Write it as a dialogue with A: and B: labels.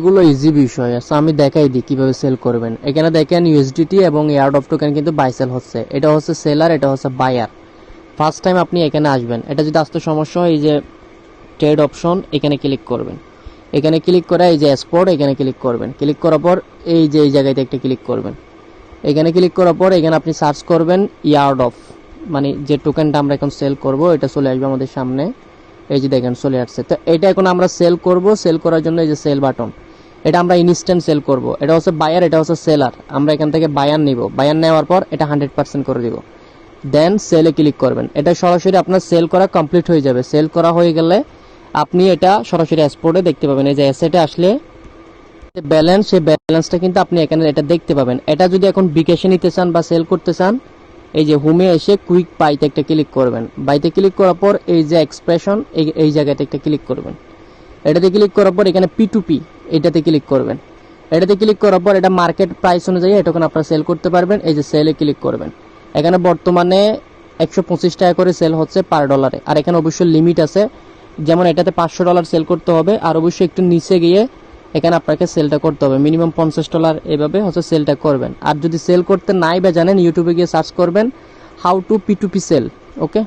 A: এগুলো ইজি বিষয় আছে, আমি দেখাই দিই কিভাবে সেল করবেন। এখানে দেখেন ইউএসডিটি এবং এয়ারড্রপ টোকেন কিন্তু বাই সেল হচ্ছে। এটা হচ্ছে সেলার, এটা হচ্ছে বায়ার। ফার্স্ট টাইম আপনি এখানে আসবেন, এটা যদি আসতে সমস্যা হয়, এই যে ট্রেড অপশন এখানে ক্লিক করবেন। এখানে ক্লিক করে এই যে এক্সপোর্ট এখানে ক্লিক করবেন। ক্লিক করার পর এই যে এই জায়গাতে একটা ক্লিক করবেন। এখানে ক্লিক করার পর এখানে আপনি সার্চ করবেন ইয়ার্ডঅফ, মানে যে টোকেনটা আমরা এখন সেল করব এটা চলে আসবে আমাদের সামনে। এই যে দেখেন চলে আসছে। তো এটা এখন আমরা সেল করব। সেল করার জন্য এই যে সেল বাটন, এটা আমরা ইনস্ট্যান্ট সেল করব। এটা হচ্ছে বায়ার, এটা হচ্ছে সেলার। আমরা এখান থেকে বায়ার নিব। বায়ার নেওয়ার পর এটা 100% করে দিব। দেন সেলে ক্লিক করবেন। এটা সরাসরি আপনার সেল করা কমপ্লিট হয়ে যাবে। সেল করা হয়ে গেলে আপনি এটা সরাসরি এক্সপোর্টে দেখতে পাবেন। এই যে অ্যাসেটে আসলে ব্যালেন্স, সেই ব্যালেন্সটা কিন্তু আপনি এখানে এটা দেখতে পাবেন। এটা যদি এখন বিকাশে নিতে চান বা সেল করতে চান, এই যে হোমে এসে কুইক বাইতে একটা ক্লিক করবেন। বাইতে ক্লিক করার পর এই যে এক্সপ্রেশন এই জায়গাতে একটা ক্লিক করবেন। এটাতে ক্লিক করার পর এখানে P2P এটাতে ক্লিক করবেন। এটাতে ক্লিক করার পর এটা মার্কেট প্রাইস অনুযায়ী এটা আপনারা সেল করতে পারবেন। এই যে সেলে ক্লিক করবেন। এখানে বর্তমানে 125 টাকা করে সেল হচ্ছে পার ডলারে। আর এখানে অবশ্যই লিমিট আছে, যেমন এটাতে $500 সেল করতে হবে। আর অবশ্যই একটু নিচে গিয়ে এখানে আপনাকে সেলটা করতে হবে মিনিমাম $50, এভাবে হচ্ছে সেলটা করবেন। আর যদি সেল করতে নাই বা জানেন, ইউটিউবে গিয়ে সার্চ করবেন how to P2P sell. Okay.